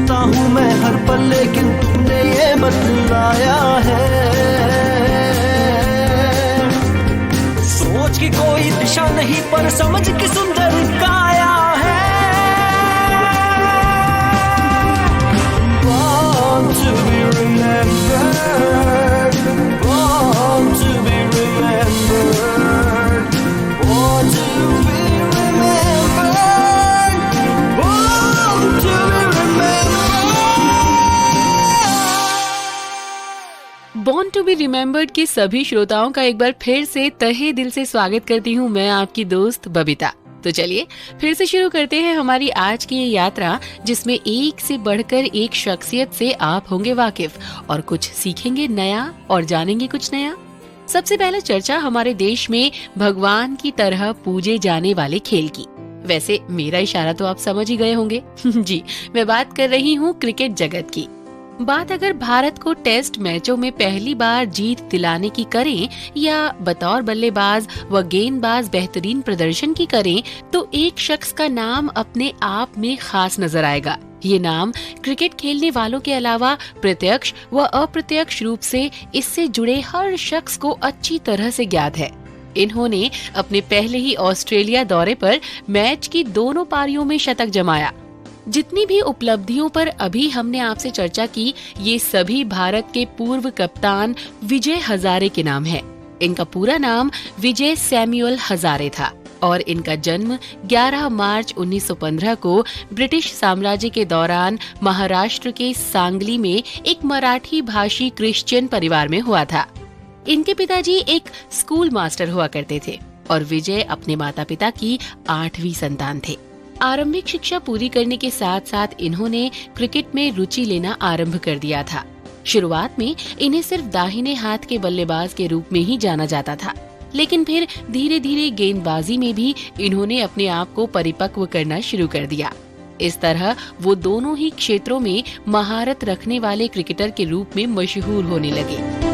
सोचता हूँ मैं हर पल, लेकिन तुमने ये बतलाया है। सोच की कोई दिशा नहीं पर समझ की सुंदर काया है। Born to be remembered, born to be remembered, born to be remembered, born to be remembered। Born to be remembered के सभी श्रोताओं का एक बार फिर से तहे दिल से स्वागत करती हूँ मैं, आपकी दोस्त बबीता। तो चलिए फिर से शुरू करते हैं हमारी आज की ये यात्रा, जिसमें एक से बढ़कर एक शख्सियत से आप होंगे वाकिफ और कुछ सीखेंगे नया और जानेंगे कुछ नया। सबसे पहले चर्चा हमारे देश में भगवान की तरह पूजे जाने वाले खेल की। वैसे मेरा इशारा तो आप समझ ही गए होंगे। जी, मैं बात कर रही हूँ क्रिकेट जगत की। बात अगर भारत को टेस्ट मैचों में पहली बार जीत दिलाने की करें या बतौर बल्लेबाज व गेंदबाज बेहतरीन प्रदर्शन की करें, तो एक शख्स का नाम अपने आप में खास नजर आएगा। ये नाम क्रिकेट खेलने वालों के अलावा प्रत्यक्ष व अप्रत्यक्ष रूप से इससे जुड़े हर शख्स को अच्छी तरह से ज्ञात है। इन्होंने अपने पहले ही ऑस्ट्रेलिया दौरे पर मैच की दोनों पारियों में शतक जमाया। जितनी भी उपलब्धियों पर अभी हमने आपसे चर्चा की, ये सभी भारत के पूर्व कप्तान विजय हजारे के नाम है। इनका पूरा नाम विजय सैमुअल हजारे था और इनका जन्म 11 मार्च 1915 को ब्रिटिश साम्राज्य के दौरान महाराष्ट्र के सांगली में एक मराठी भाषी क्रिश्चियन परिवार में हुआ था। इनके पिताजी एक स्कूल मास्टर हुआ करते थे और विजय अपने माता पिता की 8वीं संतान थे। आरंभिक शिक्षा पूरी करने के साथ साथ इन्होंने क्रिकेट में रुचि लेना आरंभ कर दिया था। शुरुआत में इन्हें सिर्फ दाहिने हाथ के बल्लेबाज के रूप में ही जाना जाता था, लेकिन फिर धीरे धीरे गेंदबाजी में भी इन्होंने अपने आप को परिपक्व करना शुरू कर दिया। इस तरह वो दोनों ही क्षेत्रों में महारत रखने वाले क्रिकेटर के रूप में मशहूर होने लगे।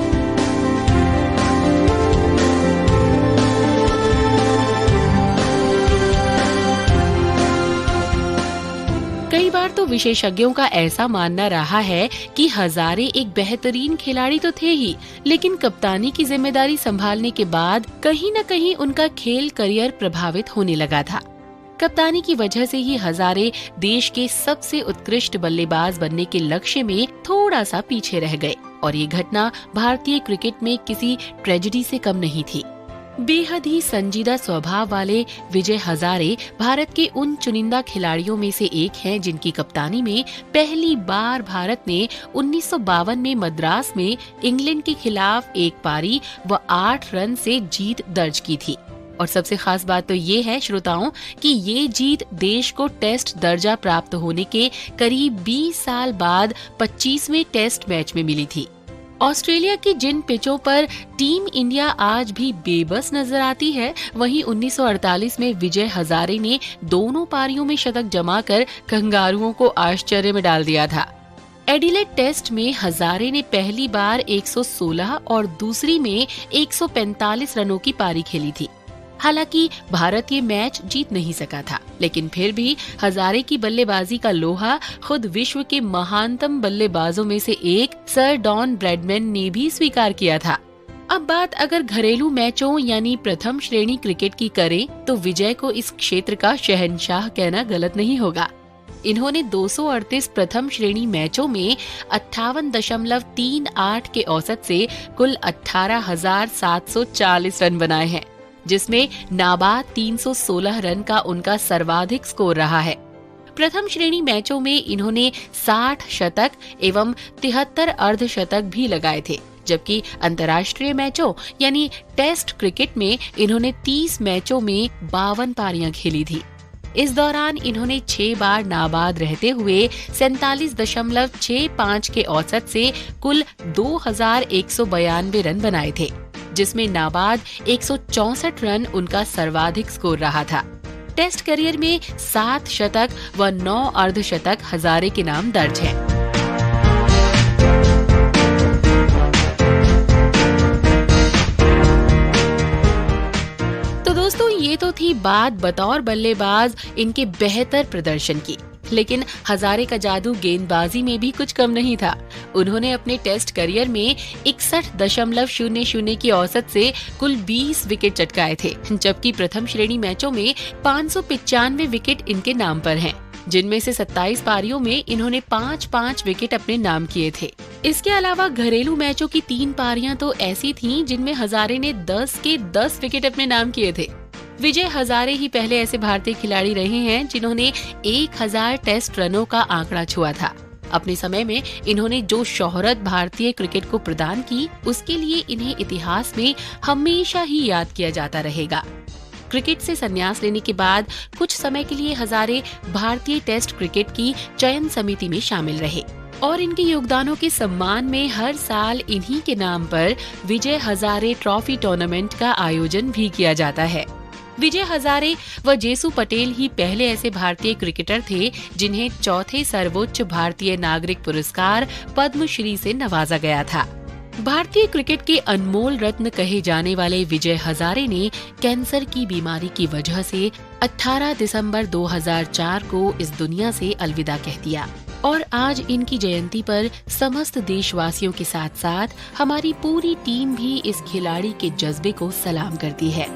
कई बार तो विशेषज्ञों का ऐसा मानना रहा है कि हजारे एक बेहतरीन खिलाड़ी तो थे ही, लेकिन कप्तानी की जिम्मेदारी संभालने के बाद कहीं न कहीं उनका खेल करियर प्रभावित होने लगा था। कप्तानी की वजह से ही हजारे देश के सबसे उत्कृष्ट बल्लेबाज बनने के लक्ष्य में थोड़ा सा पीछे रह गए और ये घटना भारतीय क्रिकेट में किसी ट्रेजेडी से कम नहीं थी। बेहद ही संजीदा स्वभाव वाले विजय हजारे भारत के उन चुनिंदा खिलाड़ियों में से एक हैं जिनकी कप्तानी में पहली बार भारत ने 1952 में मद्रास में इंग्लैंड के खिलाफ एक पारी व 8 रन से जीत दर्ज की थी। और सबसे खास बात तो ये है श्रोताओं कि ये जीत देश को टेस्ट दर्जा प्राप्त होने के करीब 20 साल बाद 25वें टेस्ट मैच में मिली थी। ऑस्ट्रेलिया की जिन पिचों पर टीम इंडिया आज भी बेबस नजर आती है, वहीं 1948 में विजय हजारे ने दोनों पारियों में शतक जमाकर कंगारुओं को आश्चर्य में डाल दिया था। एडिलेड टेस्ट में हजारे ने पहली बार 116 और दूसरी में 145 रनों की पारी खेली थी। हालांकि भारत ये मैच जीत नहीं सका था, लेकिन फिर भी हजारे की बल्लेबाजी का लोहा खुद विश्व के महानतम बल्लेबाजों में से एक सर डॉन ब्रैडमैन ने भी स्वीकार किया था। अब बात अगर घरेलू मैचों यानी प्रथम श्रेणी क्रिकेट की करें, तो विजय को इस क्षेत्र का शहंशाह कहना गलत नहीं होगा। इन्होंने 238 प्रथम श्रेणी मैचों में 58.38 के औसत से कुल 18,740 रन बनाए हैं, जिसमें नाबाद 316 रन का उनका सर्वाधिक स्कोर रहा है। प्रथम श्रेणी मैचों में इन्होंने 60 शतक एवं 73 अर्धशतक भी लगाए थे, जबकि अंतर्राष्ट्रीय मैचों यानी टेस्ट क्रिकेट में इन्होंने 30 मैचों में 52 पारियां खेली थी। इस दौरान इन्होंने 6 बार नाबाद रहते हुए 47.65 के औसत से कुल 2192 रन बनाए थे, जिसमें नाबाद 164 रन उनका सर्वाधिक स्कोर रहा था। टेस्ट करियर में 7 शतक व 9 अर्धशतक हजारे के नाम दर्ज है। तो दोस्तों, ये तो थी बात बतौर बल्लेबाज इनके बेहतर प्रदर्शन की, लेकिन हजारे का जादू गेंदबाजी में भी कुछ कम नहीं था। उन्होंने अपने टेस्ट करियर में 61.00 की औसत से कुल 20 विकेट चटकाए थे, जबकि प्रथम श्रेणी मैचों में 595 विकेट इनके नाम पर हैं, जिनमें से 27 पारियों में इन्होंने 5-5 विकेट अपने नाम किए थे। इसके अलावा घरेलू मैचों की 3 पारियां तो ऐसी थीं जिनमें हजारे ने 10 के 10 विकेट अपने नाम किए थे। विजय हजारे ही पहले ऐसे भारतीय खिलाड़ी रहे हैं जिन्होंने 1000 टेस्ट रनों का आंकड़ा छुआ था। अपने समय में इन्होंने जो शोहरत भारतीय क्रिकेट को प्रदान की, उसके लिए इन्हें इतिहास में हमेशा ही याद किया जाता रहेगा। क्रिकेट से संन्यास लेने के बाद कुछ समय के लिए हजारे भारतीय टेस्ट क्रिकेट की चयन समिति में शामिल रहे और इनके योगदानों के सम्मान में हर साल इन्हीं के नाम पर विजय हजारे ट्रॉफी टूर्नामेंट का आयोजन भी किया जाता है। विजय हजारे व जेसू पटेल ही पहले ऐसे भारतीय क्रिकेटर थे जिन्हें चौथे सर्वोच्च भारतीय नागरिक पुरस्कार पद्मश्री से नवाजा गया था। भारतीय क्रिकेट के अनमोल रत्न कहे जाने वाले विजय हजारे ने कैंसर की बीमारी की वजह से 18 दिसंबर 2004 को इस दुनिया से अलविदा कह दिया और आज इनकी जयंती पर समस्त देशवासियों के साथ साथ हमारी पूरी टीम भी इस खिलाड़ी के जज्बे को सलाम करती है।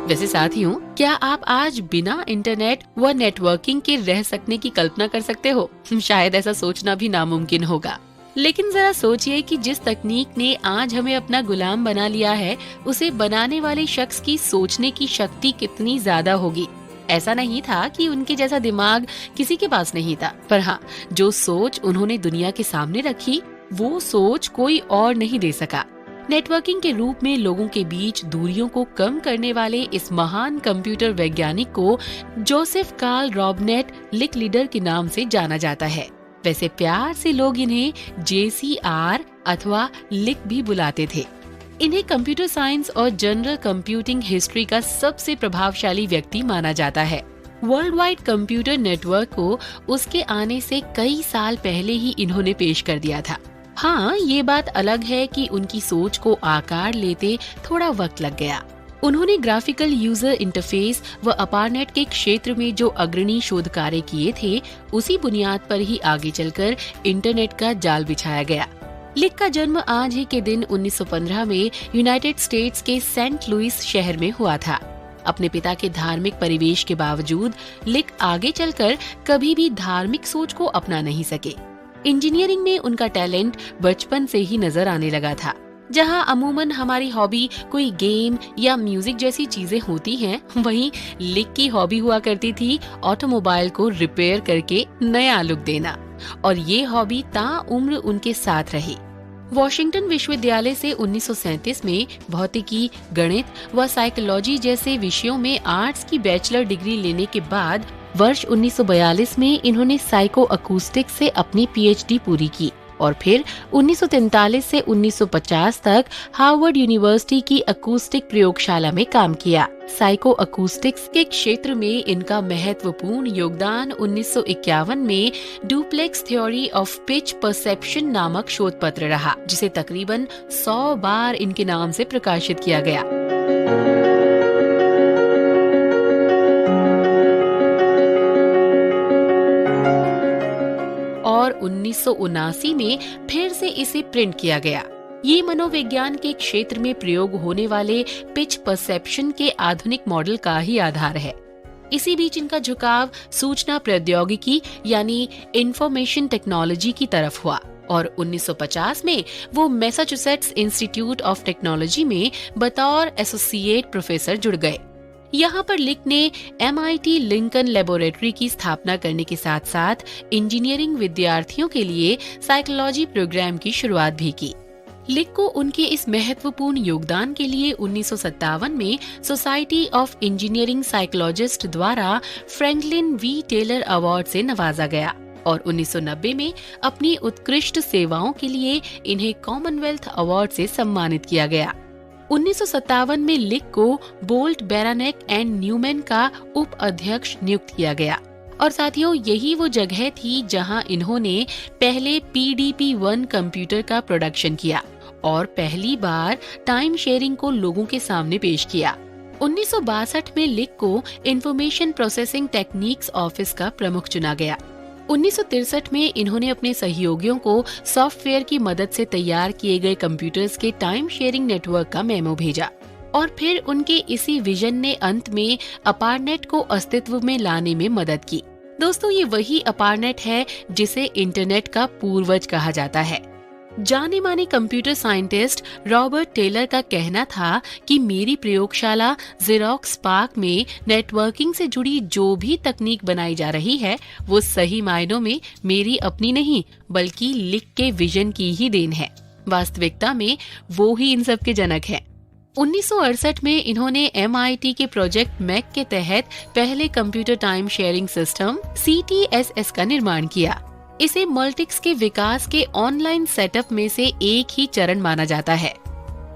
वैसे साथियों, क्या आप आज बिना इंटरनेट व नेटवर्किंग के रह सकने की कल्पना कर सकते हो? शायद ऐसा सोचना भी नामुमकिन होगा। लेकिन जरा सोचिए कि जिस तकनीक ने आज हमें अपना गुलाम बना लिया है, उसे बनाने वाले शख्स की सोचने की शक्ति कितनी ज्यादा होगी। ऐसा नहीं था कि उनके जैसा दिमाग किसी के पास नहीं था, पर हाँ, जो सोच उन्होंने दुनिया के सामने रखी, वो सोच कोई और नहीं दे सका। नेटवर्किंग के रूप में लोगों के बीच दूरियों को कम करने वाले इस महान कंप्यूटर वैज्ञानिक को जोसेफ कार्ल रॉबनेट लिक लीडर के नाम से जाना जाता है। वैसे प्यार से लोग इन्हें JCR अथवा लिक भी बुलाते थे। इन्हें कंप्यूटर साइंस और जनरल कंप्यूटिंग हिस्ट्री का सबसे प्रभावशाली व्यक्ति माना जाता है। वर्ल्ड वाइड कंप्यूटर नेटवर्क को उसके आने से कई साल पहले ही इन्होंने पेश कर दिया था। हाँ, ये बात अलग है कि उनकी सोच को आकार लेते थोड़ा वक्त लग गया। उन्होंने ग्राफिकल यूजर इंटरफेस व अपारनेट के क्षेत्र में जो अग्रणी शोध कार्य किए थे, उसी बुनियाद पर ही आगे चलकर इंटरनेट का जाल बिछाया गया। लिक का जन्म आज ही के दिन 1915 में यूनाइटेड स्टेट्स के सेंट लुइस शहर में हुआ था। अपने पिता के धार्मिक परिवेश के बावजूद लिक आगे चलकर कभी भी धार्मिक सोच को अपना नहीं सके। इंजीनियरिंग में उनका टैलेंट बचपन से ही नजर आने लगा था। जहां अमूमन हमारी हॉबी कोई गेम या म्यूजिक जैसी चीजें होती हैं, वहीं लिक की हॉबी हुआ करती थी ऑटोमोबाइल को रिपेयर करके नया लुक देना, और ये हॉबी ताउम्र उनके साथ रही। वॉशिंगटन विश्वविद्यालय से 1937 में भौतिकी, गणित व साइकोलॉजी जैसे विषयों में आर्ट्स की बैचलर डिग्री लेने के बाद वर्ष 1942 में इन्होंने साइको अकूस्टिक्स से अपनी PhD पूरी की और फिर 1943 से 1950 तक हार्वर्ड यूनिवर्सिटी की अकूस्टिक प्रयोगशाला में काम किया। साइको अकूस्टिक्स के क्षेत्र में इनका महत्वपूर्ण योगदान 1951 में duplex theory of pitch perception नामक शोध पत्र रहा, जिसे तकरीबन 100 बार इनके नाम से प्रकाशित किया गया। और 1979 में फिर से इसे प्रिंट किया गया। ये मनोविज्ञान के क्षेत्र में प्रयोग होने वाले पिच परसेप्शन के आधुनिक मॉडल का ही आधार है। इसी बीच इनका झुकाव सूचना प्रौद्योगिकी यानी इंफॉर्मेशन टेक्नोलॉजी की तरफ हुआ और 1950 में वो मैसाचुसेट्स इंस्टीट्यूट ऑफ टेक्नोलॉजी में बतौर एसोसिएट प्रोफेसर जुड़ गए। यहाँ पर लिक ने MIT लिंकन लेबोरेटरी की स्थापना करने के साथ साथ इंजीनियरिंग विद्यार्थियों के लिए साइकोलॉजी प्रोग्राम की शुरुआत भी की। लिक को उनके इस महत्वपूर्ण योगदान के लिए 1957 में सोसाइटी ऑफ इंजीनियरिंग साइकोलॉजिस्ट द्वारा फ्रैंकलिन V टेलर अवार्ड से नवाजा गया और 1990 में अपनी उत्कृष्ट सेवाओं के लिए इन्हें कॉमनवेल्थ अवार्ड से सम्मानित किया गया। 1957 में लिक को बोल्ट, बेरानेक एंड न्यूमैन का उप अध्यक्ष नियुक्त किया गया। और साथियों, यही वो जगह थी जहां इन्होंने पहले PDP-1 कंप्यूटर का प्रोडक्शन किया और पहली बार टाइम शेयरिंग को लोगों के सामने पेश किया। 1962 में लिक को इंफॉर्मेशन प्रोसेसिंग टेक्निक्स ऑफिस का प्रमुख चुना गया। 1963 में इन्होंने अपने सहयोगियों को सॉफ्टवेयर की मदद से तैयार किए गए कंप्यूटर्स के टाइम शेयरिंग नेटवर्क का मेमो भेजा और फिर उनके इसी विजन ने अंत में अपारनेट को अस्तित्व में लाने में मदद की। दोस्तों, ये वही अपारनेट है जिसे इंटरनेट का पूर्वज कहा जाता है। जाने माने कंप्यूटर साइंटिस्ट रॉबर्ट टेलर का कहना था कि मेरी प्रयोगशाला ज़ेरॉक्स पार्क में नेटवर्किंग से जुड़ी जो भी तकनीक बनाई जा रही है वो सही मायनों में मेरी अपनी नहीं बल्कि लिक के विजन की ही देन है। वास्तविकता में वो ही इन सब के जनक हैं। 1968 में इन्होंने MIT के प्रोजेक्ट मैक के तहत पहले computer time sharing system CTSS का निर्माण किया। इसे मल्टिक्स के विकास के ऑनलाइन सेटअप में से एक ही चरण माना जाता है।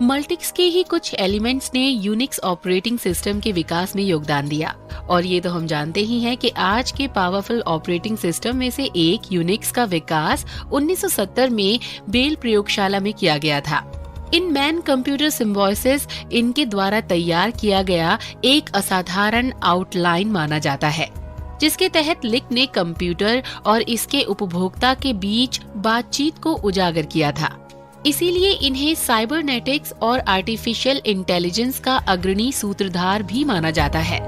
मल्टिक्स के ही कुछ एलिमेंट्स ने यूनिक्स ऑपरेटिंग सिस्टम के विकास में योगदान दिया और ये तो हम जानते ही हैं कि आज के पावरफुल ऑपरेटिंग सिस्टम में से एक यूनिक्स का विकास 1970 में बेल प्रयोगशाला में किया गया था। इन मैन कंप्यूटर सिम्बायोसिस इनके द्वारा तैयार किया गया एक असाधारण आउटलाइन माना जाता है, जिसके तहत लिक ने कंप्यूटर और इसके उपभोक्ता के बीच बातचीत को उजागर किया था। इसीलिए इन्हें साइबरनेटिक्स और आर्टिफिशियल इंटेलिजेंस का अग्रणी सूत्रधार भी माना जाता है।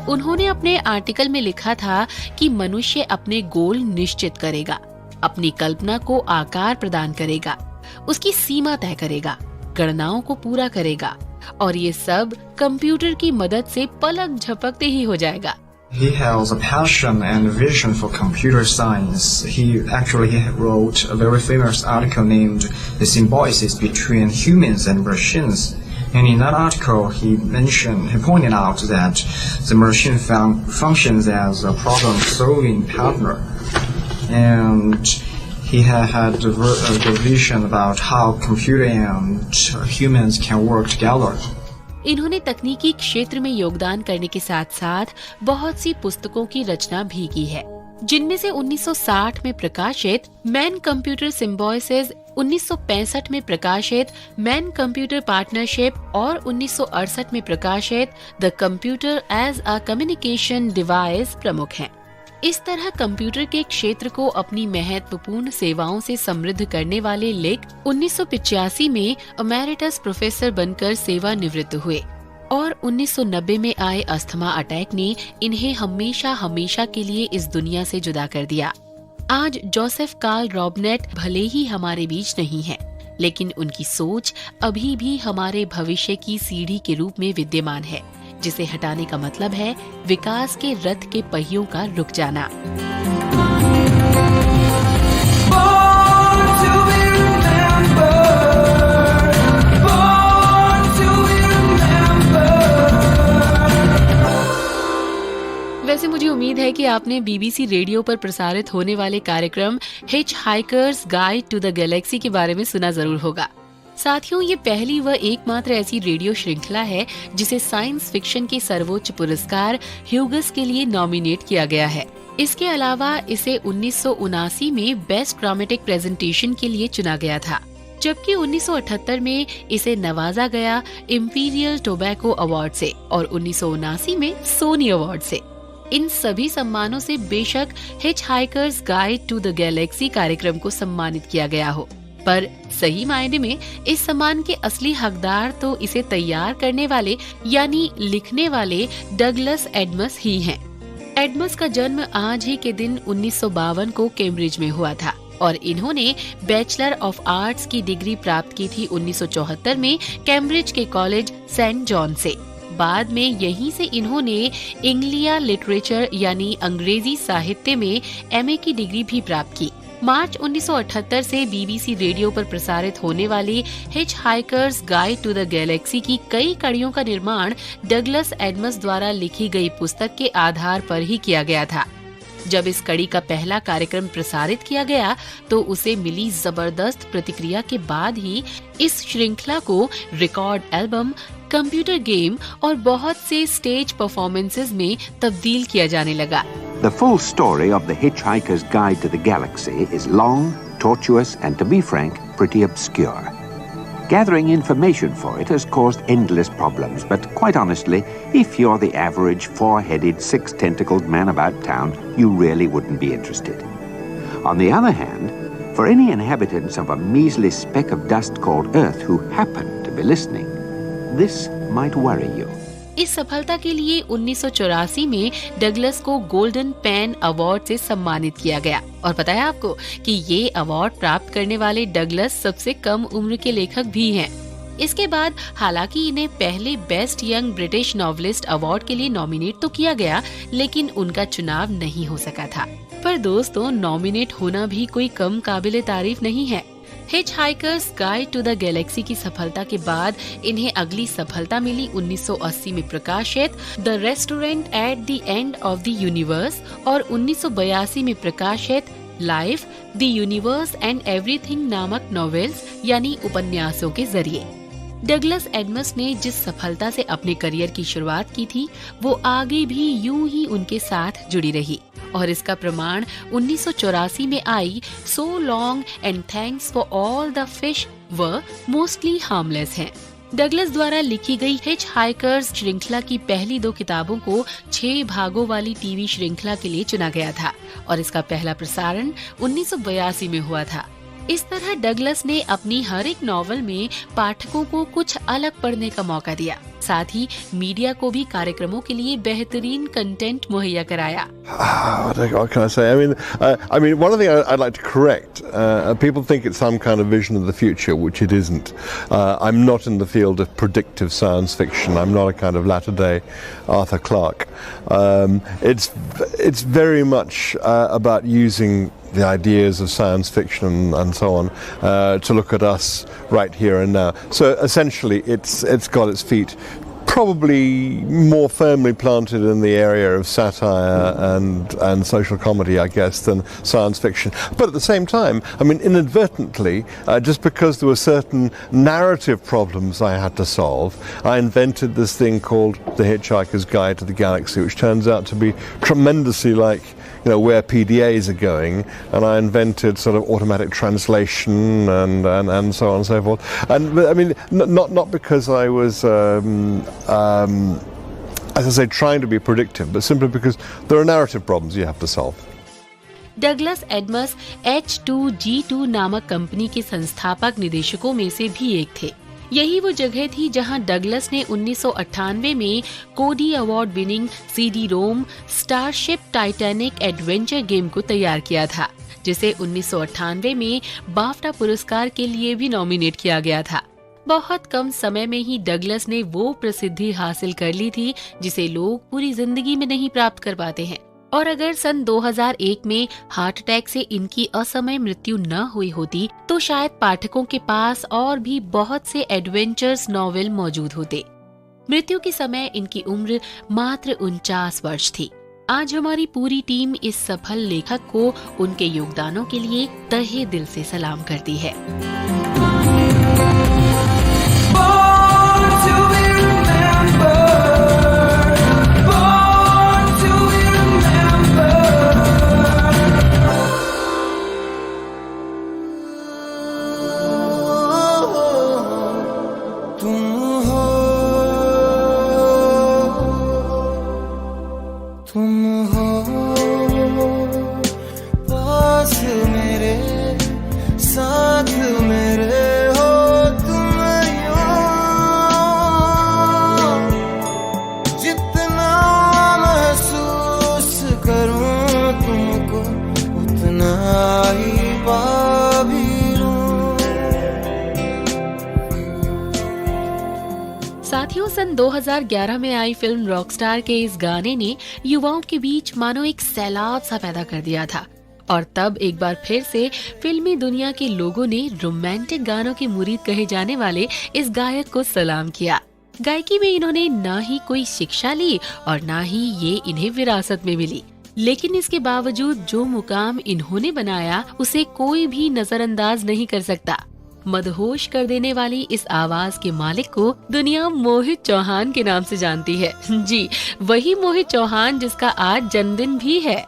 उन्होंने अपने आर्टिकल में लिखा था कि मनुष्य अपने गोल निश्चित करेगा, अपनी कल्पना को आकार प्रदान करेगा, उसकी सीमा तय करेगा, गणनाओं को पूरा करेगा और ये सब कंप्यूटर की मदद से पलक झपकते ही हो जाएगा। He has a passion and vision for computer science. He wrote a very famous article named "The Symbiosis Between Humans and Machines." And in that article, he pointed out that the machine functions as a problem-solving partner. And he had the vision about how computer and humans can work together. इन्होंने तकनीकी क्षेत्र में योगदान करने के साथ साथ बहुत सी पुस्तकों की रचना भी की है, जिनमें से 1960 में प्रकाशित मैन कंप्यूटर सिम्बायोसिस, 1965 में प्रकाशित मैन कंप्यूटर पार्टनरशिप और 1968 में प्रकाशित the computer as a communication device प्रमुख हैं। इस तरह कंप्यूटर के क्षेत्र को अपनी महत्वपूर्ण सेवाओं से समृद्ध करने वाले लिक 1985 में एमेरिटस प्रोफेसर बनकर सेवानिवृत्त हुए और 1990 में आए अस्थमा अटैक ने इन्हें हमेशा के लिए इस दुनिया से जुदा कर दिया। आज जोसेफ कार्ल रॉबनेट भले ही हमारे बीच नहीं है, लेकिन उनकी सोच अभी भी हमारे भविष्य की सीढ़ी के रूप में विद्यमान है, जिसे हटाने का मतलब है विकास के रथ के पहियों का रुक जाना। वैसे मुझे उम्मीद है कि आपने BBC रेडियो पर प्रसारित होने वाले कार्यक्रम hitchhiker's guide to the galaxy के बारे में सुना जरूर होगा। साथियों, ये पहली व एकमात्र ऐसी रेडियो श्रृंखला है जिसे साइंस फिक्शन के सर्वोच्च पुरस्कार ह्यूगस के लिए नॉमिनेट किया गया है। इसके अलावा इसे 1979 में बेस्ट ड्रामेटिक प्रेजेंटेशन के लिए चुना गया था, जबकि 1978 में इसे नवाजा गया इंपीरियल टोबैको अवार्ड से और 1979 में सोनी अवार्ड से। इन सभी सम्मानों से बेशक hitchhiker's guide to the galaxy कार्यक्रम को सम्मानित किया गया हो, पर सही मायने में इस सम्मान के असली हकदार तो इसे तैयार करने वाले यानी लिखने वाले डगलस एडमस ही हैं। एडमस का जन्म आज ही के दिन 1952 को कैम्ब्रिज में हुआ था और इन्होंने बैचलर ऑफ आर्ट्स की डिग्री प्राप्त की थी 1974 में कैम्ब्रिज के कॉलेज सेंट जॉन से। बाद में यहीं से इन्होंने इंग्लिया लिटरेचर यानी अंग्रेजी साहित्य में MA की डिग्री भी प्राप्त की। मार्च 1978 से BBC रेडियो पर प्रसारित होने वाली hitchhiker's guide to the galaxy की कई कड़ियों का निर्माण डगलस एडमस द्वारा लिखी गई पुस्तक के आधार पर ही किया गया था। जब इस कड़ी का पहला कार्यक्रम प्रसारित किया गया तो उसे मिली जबरदस्त प्रतिक्रिया के बाद ही इस श्रृंखला को रिकॉर्ड एल्बम, कंप्यूटर गेम और बहुत से स्टेज परफॉर्मेंसेस में तब्दील किया जाने लगा। The full story of The Hitchhiker's Guide to the Galaxy is long, tortuous and, to be frank, pretty obscure. Gathering information for it has caused endless problems, but quite honestly, if you're the average four-headed, six-tentacled man about town, you really wouldn't be interested. On the other hand, for any inhabitants of a measly speck of dust called Earth who happen to be listening, this might worry you. इस सफलता के लिए 1984 में Douglas को golden pen award से सम्मानित किया गया। और पता है आपको कि ये अवार्ड प्राप्त करने वाले डगलस सबसे कम उम्र के लेखक भी हैं। इसके बाद हालांकि इन्हें पहले best young British novelist award के लिए नॉमिनेट तो किया गया, लेकिन उनका चुनाव नहीं हो सका था। पर दोस्तों, नॉमिनेट होना भी कोई कम काबिले तारीफ नहीं है। Hitchhiker's guide to the galaxy की सफलता के बाद इन्हें अगली सफलता मिली 1980 में प्रकाशित the restaurant at the end of the universe और 1982 में प्रकाशित life, the universe and everything नामक नॉवेल्स यानी उपन्यासों के जरिए। डगलस एडमस ने जिस सफलता से अपने करियर की शुरुआत की थी, वो आगे भी यूं ही उनके साथ जुड़ी रही और इसका प्रमाण 1984 में आई so long and thanks for all the fish were mostly harmless है। डगलस द्वारा लिखी गई हिचहाइकर्स श्रृंखला की पहली 2 किताबों को 6 भागों वाली टीवी श्रृंखला के लिए चुना गया था और इसका पहला प्रसारण 1982 में हुआ था। इस तरह डगलस ने अपनी हर एक नॉवल में पाठकों को कुछ अलग पढ़ने का मौका दिया, साथ ही मीडिया को भी कार्यक्रमों के लिए बेहतरीन कंटेंट मुहैया कराया। What can I say? I mean, one thing I'd like to correct. People think it's some kind of vision of the future, which it isn't. I'm not in the field of predictive science fiction. I'm not a kind of latter-day Arthur Clarke. It's very much about using the ideas of science fiction and so on to look at us right here and now. So essentially, it's got its feet probably more firmly planted in the area of satire and social comedy, I guess, than science fiction. But at the same time, I mean, inadvertently, just because there were certain narrative problems I had to solve, I invented this thing called The Hitchhiker's Guide to the Galaxy, which turns out to be tremendously like, you know, where PDAs are going, and I invented sort of automatic translation and so on and so forth. And I mean, not because I was, as I say, trying to be predictive, but simply because there are narrative problems you have to solve. Douglas Adamas H2G2 नामक company के संस्थापक निदेशकों में से भी एक थे। यही वो जगह थी जहां डगलस ने 1998 में कोडी award winning CD-ROM starship Titanic adventure game को तैयार किया था, जिसे 1998 में बाफ्टा पुरस्कार के लिए भी नॉमिनेट किया गया था। बहुत कम समय में ही डगलस ने वो प्रसिद्धि हासिल कर ली थी जिसे लोग पूरी जिंदगी में नहीं प्राप्त कर पाते हैं। और अगर सन 2001 में हार्ट अटैक से इनकी असमय मृत्यु न हुई होती तो शायद पाठकों के पास और भी बहुत से एडवेंचर्स नॉवेल मौजूद होते। मृत्यु के समय इनकी उम्र मात्र 49 वर्ष थी। आज हमारी पूरी टीम इस सफल लेखक को उनके योगदानों के लिए तहे दिल से सलाम करती है। साथियों, सन 2011 में आई फिल्म रॉकस्टार के इस गाने ने युवाओं के बीच मानो एक सैलाब सा पैदा कर दिया था और तब एक बार फिर से फिल्मी दुनिया के लोगों ने रोमांटिक गानों के मुरीद कहे जाने वाले इस गायक को सलाम किया। गायकी में इन्होंने ना ही कोई शिक्षा ली और ना ही ये इन्हें विरासत में मिली। लेकिन इसके बावजूद जो मुकाम इन्होंने बनाया उसे कोई भी नजरअंदाज नहीं कर सकता। मदहोश कर देने वाली इस आवाज के मालिक को दुनिया मोहित चौहान के नाम से जानती है। जी, वही मोहित चौहान जिसका आज जन्मदिन भी है।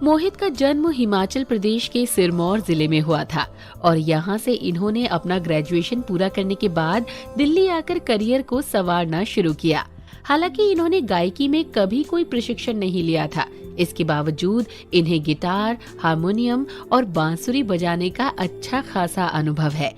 मोहित का जन्म हिमाचल प्रदेश के सिरमौर जिले में हुआ था और यहाँ से इन्होंने अपना ग्रेजुएशन पूरा करने के बाद दिल्ली आकर करियर को संवारना शुरू किया। हालांकि इन्होंने गायकी में कभी कोई प्रशिक्षण नहीं लिया था। इसके बावजूद इन्हें गिटार, हारमोनियम और बांसुरी बजाने का अच्छा खासा अनुभव है।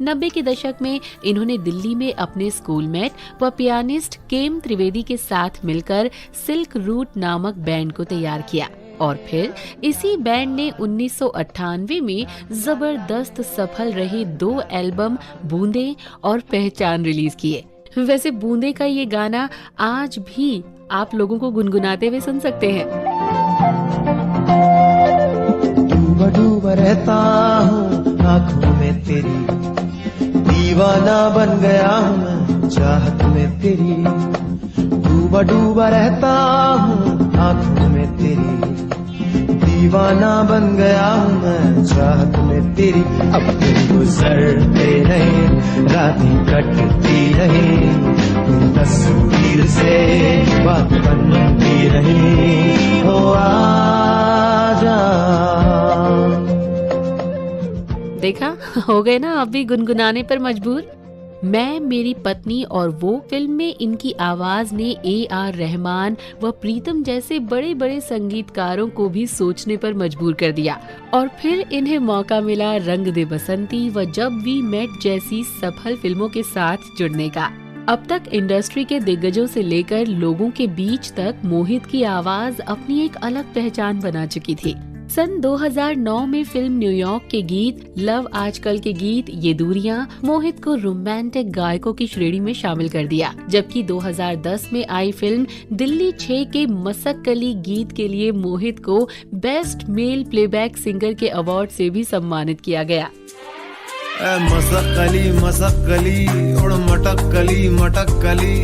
90 के दशक में इन्होंने दिल्ली में अपने स्कूलमेट व पियानिस्ट केम त्रिवेदी के साथ मिलकर सिल्क रूट नामक बैंड को तैयार किया और फिर इसी बैंड ने 1998 में जबरदस्त सफल रहे 2 एल्बम बूंदे और पहचान रिलीज किए। वैसे बूंदे का ये गाना आज भी आप लोगों को गुनगुनाते हुए सुन सकते हैं। डूबा डूबा रहता हूँ आँखों में तेरी, दीवाना बन गया हूँ मैं चाहत में तेरी। डूबा डूबा रहता हूँ आँखों में तेरी, दीवाना बन गया हूँ मैं चाहत में तेरी। अब दिन गुजरते रहे रातें कटती रहे, तुम तस्वीर से बात बनती रहे, हो आजा। देखा, हो गए ना आप भी गुनगुनाने पर मजबूर। मैं मेरी पत्नी और वो फिल्म में इनकी आवाज ने AR रहमान व प्रीतम जैसे बड़े बड़े संगीतकारों को भी सोचने पर मजबूर कर दिया। और फिर इन्हें मौका मिला रंग दे बसंती व जब वी मेट जैसी सफल फिल्मों के साथ जुड़ने का। अब तक इंडस्ट्री के दिग्गजों से लेकर लोगों के बीच तक मोहित की आवाज अपनी एक अलग पहचान बना चुकी थी। सन 2009 में फिल्म न्यूयॉर्क के गीत, लव आजकल के गीत, ये दूरियां मोहित को रोमांटिक गायकों की श्रेणी में शामिल कर दिया। जबकि 2010 में आई फिल्म दिल्ली 6 के मसक्कली गीत के लिए मोहित को बेस्ट मेल प्लेबैक सिंगर के अवार्ड से भी सम्मानित किया गया। मसक्कली मसक्कली उड़ मटक्कली मटक्कली,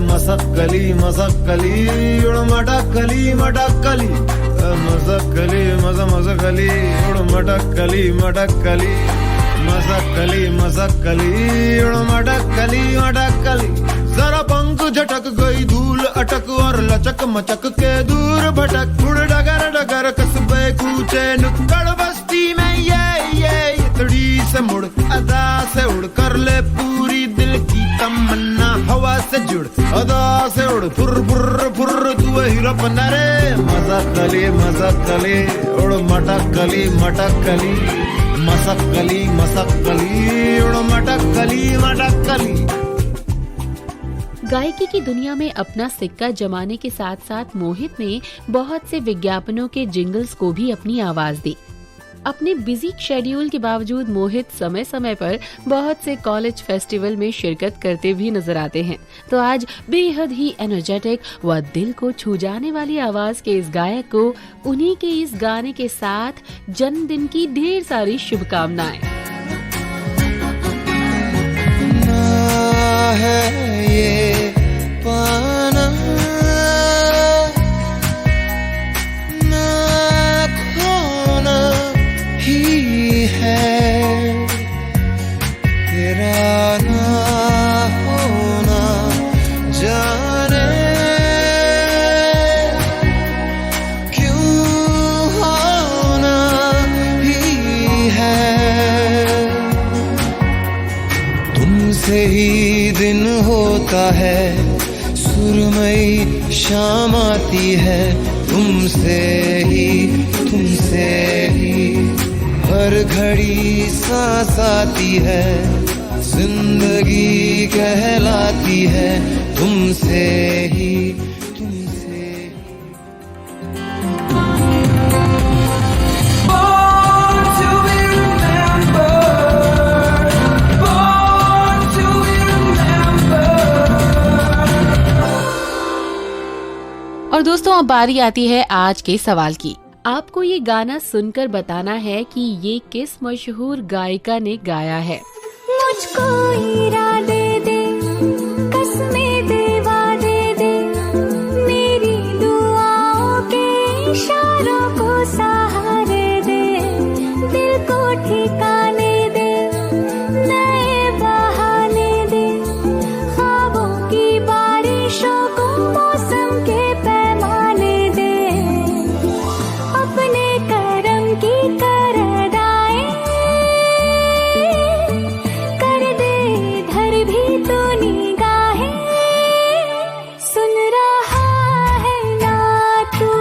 मसक्कली मसक्कली उड़ मटक्कली मटक्कली, मसक्कली मसक्कली उड़ मटक्कली मटक्कली, मसक्कली मसक्कली उड़ मटक्कली मटक्कली। जरा पंख झटक गई धूल अटक और लचक मचक के दूर भटक, उड़ डगर डगर कस्बे कूचे नुक्कड़ बस्ती में ये इतड़ी से मुड़ अदा से उड़ कर ले पूरी दिल की तमन्ना, हवा से जुड़ अदा से उड़ फुर फुर फुर तू हीरो बना रे। मसक्कली मसक्कली उड़ मटक्कली मटक्कली, मसक्कली मसक्कली उड़ मटक्कली मटक्कली। गायकी की दुनिया में अपना सिक्का जमाने के साथ साथ मोहित ने बहुत से विज्ञापनों के जिंगल्स को भी अपनी आवाज दी। अपने बिजी शेड्यूल के बावजूद मोहित समय समय पर बहुत से कॉलेज फेस्टिवल में शिरकत करते भी नजर आते हैं। तो आज बेहद ही एनर्जेटिक व दिल को छू जाने वाली आवाज के इस गायक को उन्हीं के इस गाने के साथ जन्मदिन की ढेर सारी शुभकामनाएं। ये पाना ना खोना ही है, तेरा ना होना जाने क्यों होना ही है। तुमसे ही दिन होता है, सुरमई शाम आती है, तुमसे ही हर घड़ी सांस आती है, जिंदगी कहलाती है, तुमसे ही और दोस्तों, अब बारी आती है आज के सवाल की। आपको ये गाना सुनकर बताना है कि ये किस मशहूर गायिका ने गाया है। मुझको इरादे दे, कसमें देवा दे दे, मेरी दुआओं के मौसम के पैमाने दे, अपने करम की करदाए कर दे धर भी तो निगाहें, सुन रहा है ना तू,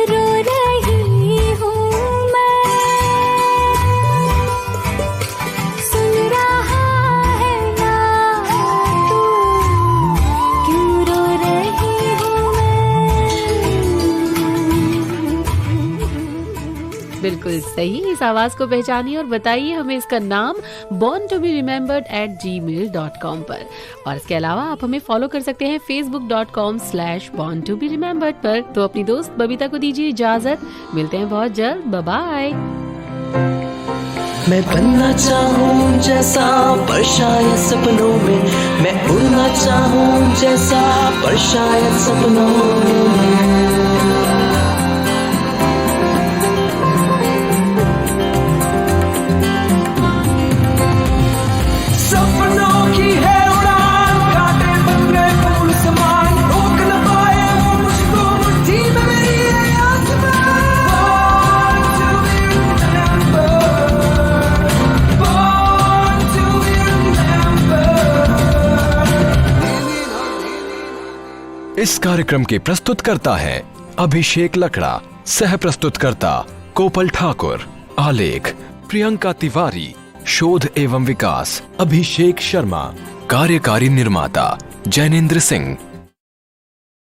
रो रही हूँ मैं, सुन रहा है ना तू, क्यों रो रही हूँ मैं। बिल्कुल सही। इस आवाज को पहचानिए और बताइए हमें इसका नाम borntoberemembered@gmail.com पर। और इसके अलावा आप हमें फॉलो कर सकते हैं facebook.com/borntoberemembered पर। तो अपनी दोस्त बबीता को दीजिए इजाजत, मिलते हैं बहुत जल्द, बाय बाय। मैं बनना चाहूँ जैसा पर शायद सपनों में, मैं उड़ना चाहूँ जैसा पर शायद सपनों में। सपनों की है उड़ान, कांटे पकड़े फूल समान, रोक न पाए वो मुझको मुट्ठी में मेरी है आसमान। Born to be remembered। इस कार्यक्रम के प्रस्तुत करता है अभिषेक लकड़ा, सह प्रस्तुत करता कोपल ठाकुर, आलेख प्रियंका तिवारी, शोध एवं विकास अभिषेक शर्मा, कार्यकारी निर्माता जैनेन्द्र सिंह।